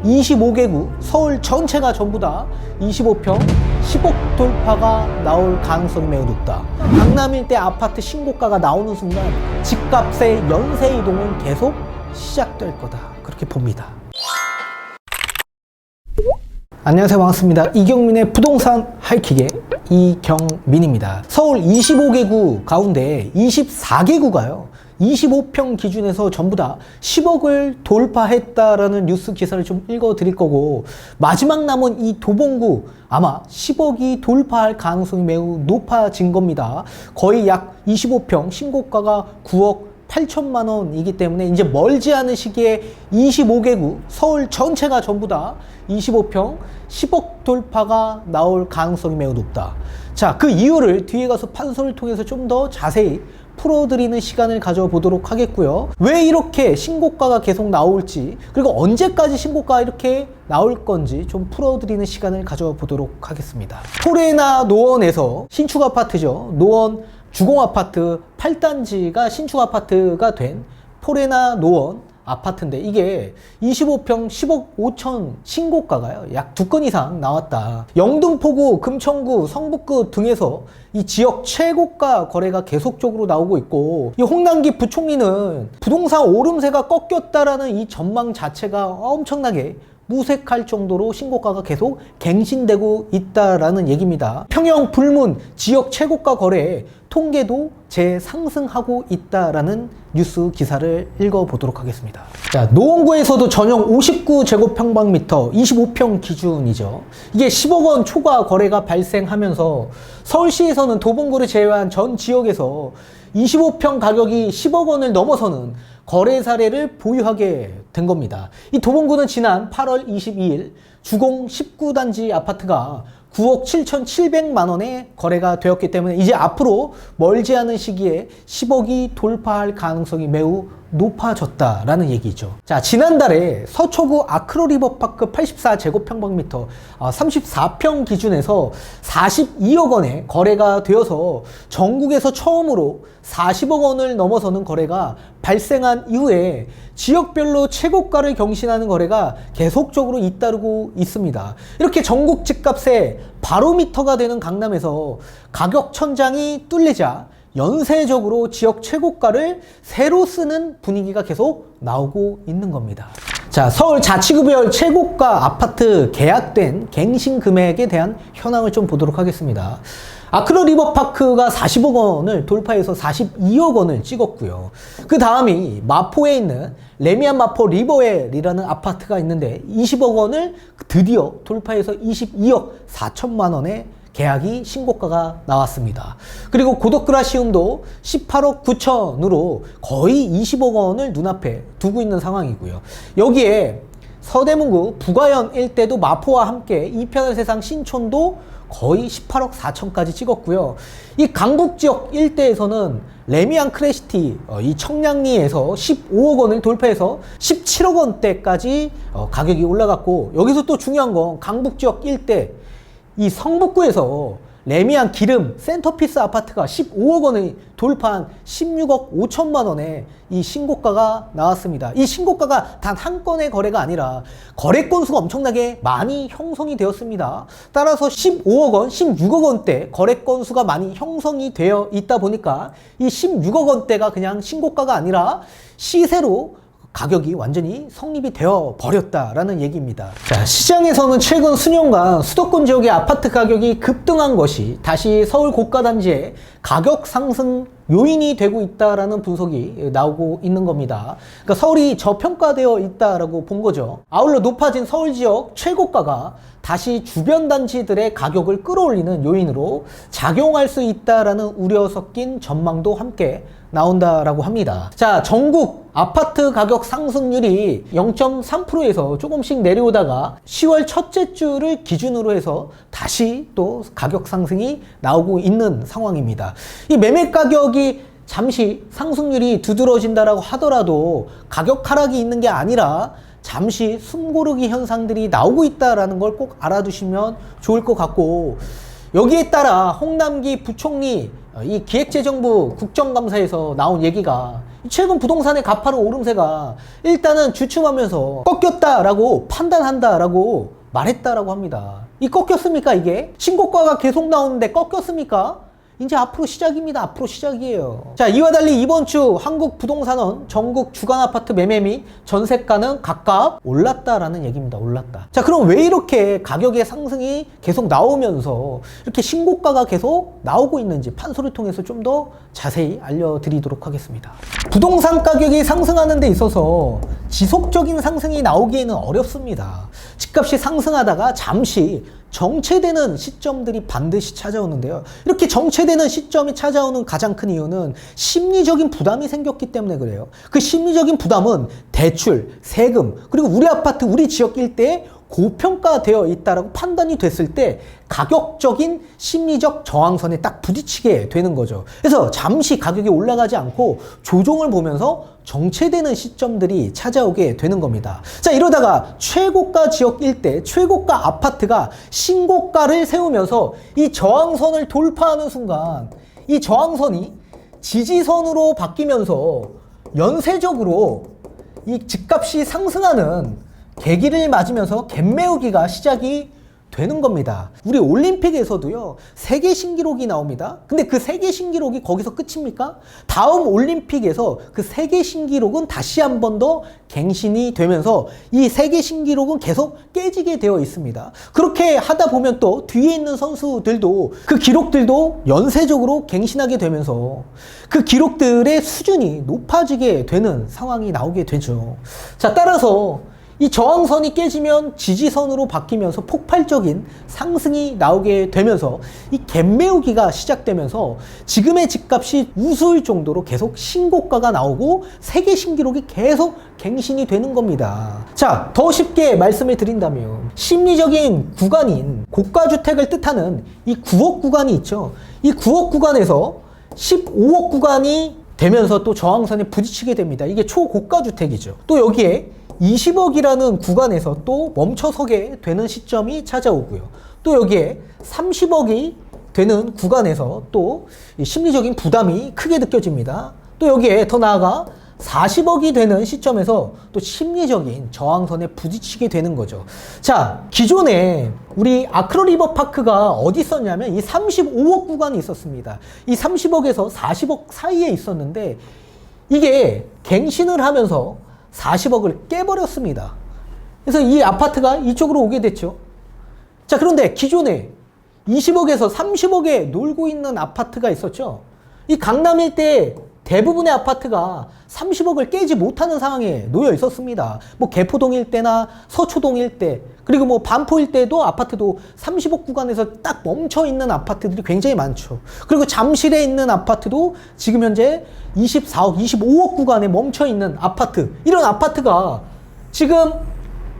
25개구 서울 전체가 전부 다 25평 10억 돌파가 나올 가능성이 매우 높다. 강남 일대 아파트 신고가가 나오는 순간 집값의 연쇄 이동은 계속 시작될 거다, 그렇게 봅니다. 안녕하세요, 반갑습니다. 이경민의 부동산 하이킥의 이경민입니다. 서울 25개구 가운데 24개구가요 25평 기준에서 전부 다 10억을 돌파했다라는 뉴스 기사를 좀 읽어 드릴 거고, 마지막 남은 이 도봉구 아마 10억이 돌파할 가능성이 매우 높아진 겁니다. 거의 약 25평 신고가가 9억 8천만 원이기 때문에 이제 멀지 않은 시기에 25개구 서울 전체가 전부 다 25평 10억 돌파가 나올 가능성이 매우 높다. 자, 그 이유를 뒤에 가서 판서를 통해서 좀 더 자세히 풀어드리는 시간을 가져보도록 하겠고요. 왜 이렇게 신고가가 계속 나올지, 그리고 언제까지 신고가가 이렇게 나올 건지 좀 풀어드리는 시간을 가져보도록 하겠습니다. 토레나 노원에서 신축 아파트죠. 노원 주공아파트 8단지가 신축 아파트가 된 포레나 노원 아파트인데, 이게 25평 10억 5천 신고가가요 약 2건 이상 나왔다. 영등포구, 금천구, 성북구 등에서 이 지역 최고가 거래가 계속적으로 나오고 있고, 이 홍남기 부총리는 부동산 오름세가 꺾였다라는 이 전망 자체가 엄청나게 무색할 정도로 신고가가 계속 갱신되고 있다라는 얘기입니다. 평형 불문 지역 최고가 거래 통계도 재상승하고 있다라는 뉴스 기사를 읽어보도록 하겠습니다. 자, 노원구에서도 전용 59제곱평방미터 25평 기준이죠. 이게 10억 원 초과 거래가 발생하면서 서울시에서는 도봉구를 제외한 전 지역에서 25평 가격이 10억 원을 넘어서는 거래 사례를 보유하게 된 겁니다. 이 도봉구는 지난 8월 22일 주공 19단지 아파트가 9억 7,700만 원에 거래가 되었기 때문에 이제 앞으로 멀지 않은 시기에 10억이 돌파할 가능성이 매우 높아졌다라는 얘기죠. 자, 지난달에 서초구 아크로리버파크 84제곱평방미터 34평 기준에서 42억 원에 거래가 되어서 전국에서 처음으로 40억 원을 넘어서는 거래가 발생한 이후에 지역별로 최고가를 경신하는 거래가 계속적으로 잇따르고 있습니다. 이렇게 전국 집값의 바로미터가 되는 강남에서 가격 천장이 뚫리자 연쇄적으로 지역 최고가를 새로 쓰는 분위기가 계속 나오고 있는 겁니다. 자, 서울 자치구별 최고가 아파트 계약된 갱신 금액에 대한 현황을 좀 보도록 하겠습니다. 아크로 리버파크가 40억 원을 돌파해서 42억 원을 찍었고요. 그 다음이 마포에 있는 레미안 마포 리버웰이라는 아파트가 있는데 20억 원을 드디어 돌파해서 22억 4천만 원에 계약이 신고가가 나왔습니다. 그리고 고덕그라시움도 18억 9천으로 거의 20억 원을 눈앞에 두고 있는 상황이고요. 여기에 서대문구 부가현 일대도 마포와 함께 이편의 세상 신촌도 거의 18억 4천까지 찍었고요. 이 강북지역 일대에서는 레미안 크레시티 이 청량리에서 15억 원을 돌파해서 17억 원대까지 가격이 올라갔고, 여기서 또 중요한 건 강북지역 일대 이 성북구에서 레미안 기름 센터피스 아파트가 15억 원을 돌파한 16억 5천만 원에 이 신고가가 나왔습니다. 이 신고가가 단 한 건의 거래가 아니라 거래 건수가 엄청나게 많이 형성이 되었습니다. 따라서 15억 원, 16억 원대 거래 건수가 많이 형성이 되어 있다 보니까 이 16억 원대가 그냥 신고가가 아니라 시세로 가격이 완전히 성립이 되어 버렸다라는 얘기입니다. 자, 시장에서는 최근 수년간 수도권 지역의 아파트 가격이 급등한 것이 다시 서울 고가단지의 가격 상승 요인이 되고 있다라는 분석이 나오고 있는 겁니다. 그러니까 서울이 저평가되어 있다라고 본 거죠. 아울러 높아진 서울 지역 최고가가 다시 주변 단지들의 가격을 끌어올리는 요인으로 작용할 수 있다라는 우려 섞인 전망도 함께 나온다라고 합니다. 자, 전국 아파트 가격 상승률이 0.3%에서 조금씩 내려오다가 10월 첫째 주를 기준으로 해서 다시 또 가격 상승이 나오고 있는 상황입니다. 이 매매 가격이 잠시 상승률이 두드러진다라고 하더라도 가격 하락이 있는 게 아니라 잠시 숨고르기 현상들이 나오고 있다라는 걸 꼭 알아두시면 좋을 것 같고, 여기에 따라 홍남기 부총리 이 기획재정부 국정감사에서 나온 얘기가 최근 부동산의 가파른 오름세가 일단은 주춤하면서 꺾였다라고 판단한다라고 말했다라고 합니다. 이 꺾였습니까 이게? 신고가가 계속 나오는데 꺾였습니까? 이제 앞으로 시작입니다. 앞으로 시작이에요. 자, 이와 달리 이번 주 한국 부동산원 전국 주간 아파트 매매 및 전세가는 각각 올랐다라는 얘기입니다. 올랐다. 자, 그럼 왜 이렇게 가격의 상승이 계속 나오면서 이렇게 신고가가 계속 나오고 있는지 판소를 통해서 좀 더 자세히 알려드리도록 하겠습니다. 부동산 가격이 상승하는 데 있어서 지속적인 상승이 나오기에는 어렵습니다. 집값이 상승하다가 잠시 정체되는 시점들이 반드시 찾아오는데요. 이렇게 정체되는 시점이 찾아오는 가장 큰 이유는 심리적인 부담이 생겼기 때문에 그래요. 그 심리적인 부담은 대출, 세금, 그리고 우리 아파트, 우리 지역 일대에 고평가되어 있다라고 판단이 됐을 때 가격적인 심리적 저항선에 딱 부딪히게 되는 거죠. 그래서 잠시 가격이 올라가지 않고 조정을 보면서 정체되는 시점들이 찾아오게 되는 겁니다. 자, 이러다가 최고가 지역 일대, 최고가 아파트가 신고가를 세우면서 이 저항선을 돌파하는 순간 이 저항선이 지지선으로 바뀌면서 연쇄적으로 이 집값이 상승하는 계기를 맞으면서 갭매우기가 시작이 되는 겁니다. 우리 올림픽에서도요, 세계 신기록이 나옵니다. 근데 그 세계 신기록이 거기서 끝입니까? 다음 올림픽에서 그 세계 신기록은 다시 한 번 더 갱신이 되면서 이 세계 신기록은 계속 깨지게 되어 있습니다. 그렇게 하다 보면 또 뒤에 있는 선수들도 그 기록들도 연쇄적으로 갱신하게 되면서 그 기록들의 수준이 높아지게 되는 상황이 나오게 되죠. 자, 따라서 이 저항선이 깨지면 지지선으로 바뀌면서 폭발적인 상승이 나오게 되면서 이 갭매우기가 시작되면서 지금의 집값이 우스울 정도로 계속 신고가가 나오고 세계 신기록이 계속 갱신이 되는 겁니다. 자, 더 쉽게 말씀을 드린다면 심리적인 구간인 고가주택을 뜻하는 이 9억 구간이 있죠. 이 9억 구간에서 15억 구간이 되면서 또 저항선에 부딪히게 됩니다. 이게 초고가주택이죠. 또 여기에 20억이라는 구간에서 또 멈춰서게 되는 시점이 찾아오고요. 또 여기에 30억이 되는 구간에서 또 심리적인 부담이 크게 느껴집니다. 또 여기에 더 나아가 40억이 되는 시점에서 또 심리적인 저항선에 부딪히게 되는 거죠. 자, 기존에 우리 아크로리버파크가 어디 있었냐면 이 35억 구간이 있었습니다. 이 30억에서 40억 사이에 있었는데 이게 갱신을 하면서 40억을 깨버렸습니다. 그래서 이 아파트가 이쪽으로 오게 됐죠. 자, 그런데 기존에 20억에서 30억에 놀고 있는 아파트가 있었죠. 이 강남 일대 대부분의 아파트가 30억을 깨지 못하는 상황에 놓여 있었습니다. 뭐 개포동 일대나 서초동 일대, 그리고 뭐 반포 일대도 아파트도 30억 구간에서 딱 멈춰 있는 아파트들이 굉장히 많죠. 그리고 잠실에 있는 아파트도 지금 현재 24억, 25억 구간에 멈춰 있는 아파트, 이런 아파트가 지금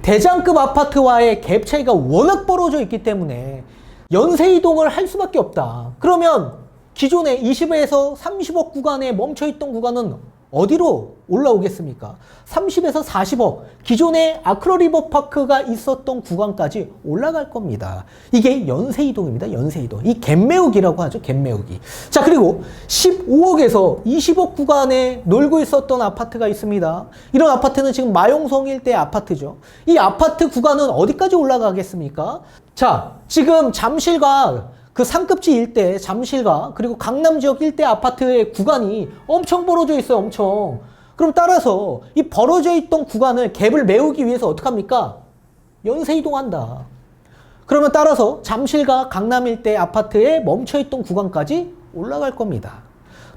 대장급 아파트와의 갭 차이가 워낙 벌어져 있기 때문에 연쇄 이동을 할 수밖에 없다. 그러면 기존에 20에서 30억 구간에 멈춰있던 구간은 어디로 올라오겠습니까? 30에서 40억, 기존에 아크로리버파크가 있었던 구간까지 올라갈 겁니다. 이게 연쇄이동입니다. 연쇄이동. 이 갭매우기라고 하죠. 갭매우기. 자, 그리고 15억에서 20억 구간에 놀고 있었던 아파트가 있습니다. 이런 아파트는 지금 마용성 일대 아파트죠. 이 아파트 구간은 어디까지 올라가겠습니까? 자, 지금 잠실과 그 상급지 일대, 잠실과 그리고 강남 지역 일대 아파트의 구간이 엄청 벌어져 있어요. 엄청. 그럼 따라서 이 벌어져 있던 구간을 갭을 메우기 위해서 어떡합니까? 연쇄 이동한다. 그러면 따라서 잠실과 강남 일대 아파트에 멈춰있던 구간까지 올라갈 겁니다.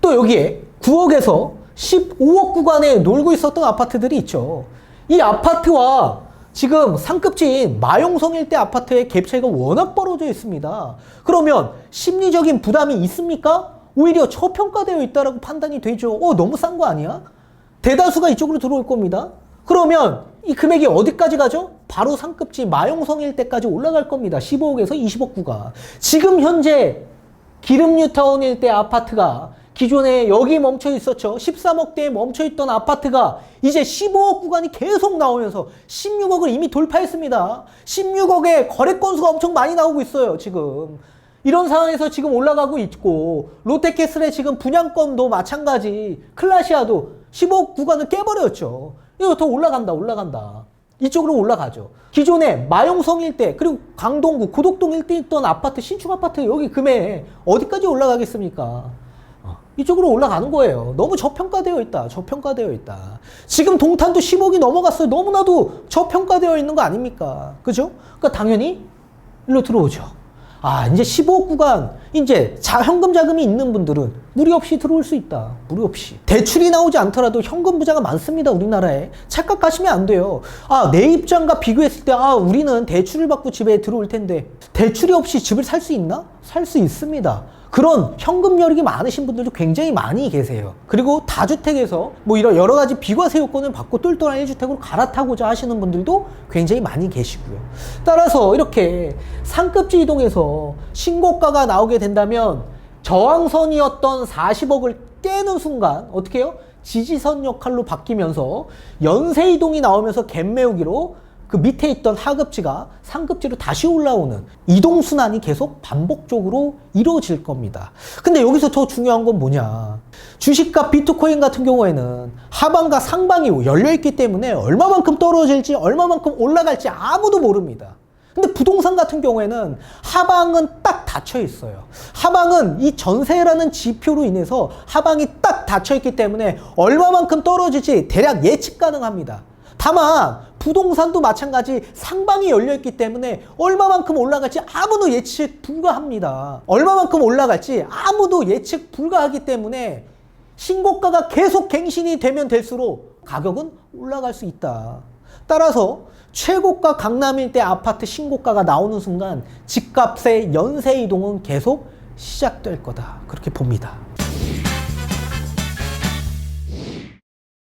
또 여기에 9억에서 15억 구간에 놀고 있었던 아파트들이 있죠. 이 아파트와 지금 상급지인 마용성 일대 아파트의 갭 차이가 워낙 벌어져 있습니다. 그러면 심리적인 부담이 있습니까? 오히려 저평가되어 있다라고 판단이 되죠. 너무 싼 거 아니야? 대다수가 이쪽으로 들어올 겁니다. 그러면 이 금액이 어디까지 가죠? 바로 상급지 마용성 일대까지 올라갈 겁니다. 15억에서 20억 구간. 지금 현재 기름뉴타운 일대 아파트가 기존에 여기 멈춰 있었죠. 13억대에 멈춰 있던 아파트가 이제 15억 구간이 계속 나오면서 16억을 이미 돌파했습니다. 16억의 거래 건수가 엄청 많이 나오고 있어요, 지금. 이런 상황에서 지금 올라가고 있고 롯데캐슬의 지금 분양권도 마찬가지 클라시아도 15억 구간을 깨버렸죠. 이거 더 올라간다. 이쪽으로 올라가죠. 기존에 마용성 일대 그리고 강동구 고덕동 일대 있던 아파트 신축 아파트 여기 금액 어디까지 올라가겠습니까? 이쪽으로 올라가는 거예요. 너무 저평가되어 있다. 지금 동탄도 10억이 넘어갔어요. 너무나도 저평가되어 있는 거 아닙니까? 그죠? 그러니까 당연히 일로 들어오죠. 이제 15억 구간, 이제 현금 자금이 있는 분들은 무리 없이 들어올 수 있다. 무리 없이. 대출이 나오지 않더라도 현금 부자가 많습니다. 우리나라에. 착각하시면 안 돼요. 내 입장과 비교했을 때, 우리는 대출을 받고 집에 들어올 텐데, 대출이 없이 집을 살 수 있나? 살 수 있습니다. 그런 현금 여력이 많으신 분들도 굉장히 많이 계세요. 그리고 다주택에서 뭐 이런 여러 가지 비과세 요건을 받고 똘똘한 1주택으로 갈아타고자 하시는 분들도 굉장히 많이 계시고요. 따라서 이렇게 상급지 이동해서 신고가가 나오게 된다면 저항선이었던 40억을 깨는 순간 어떻게 해요? 지지선 역할로 바뀌면서 연쇄 이동이 나오면서 갭 메우기로 그 밑에 있던 하급지가 상급지로 다시 올라오는 이동순환이 계속 반복적으로 이루어질 겁니다. 근데 여기서 더 중요한 건 뭐냐. 주식과 비트코인 같은 경우에는 하방과 상방이 열려있기 때문에 얼마만큼 떨어질지 얼마만큼 올라갈지 아무도 모릅니다. 근데 부동산 같은 경우에는 하방은 딱 닫혀 있어요. 하방은 이 전세라는 지표로 인해서 하방이 딱 닫혀 있기 때문에 얼마만큼 떨어질지 대략 예측 가능합니다. 다만 부동산도 마찬가지 상방이 열려있기 때문에 얼마만큼 올라갈지 아무도 예측 불가합니다. 얼마만큼 올라갈지 아무도 예측 불가하기 때문에 신고가가 계속 갱신이 되면 될수록 가격은 올라갈 수 있다. 따라서 최고가 강남 일대 아파트 신고가가 나오는 순간 집값의 연쇄 이동은 계속 시작될 거다. 그렇게 봅니다.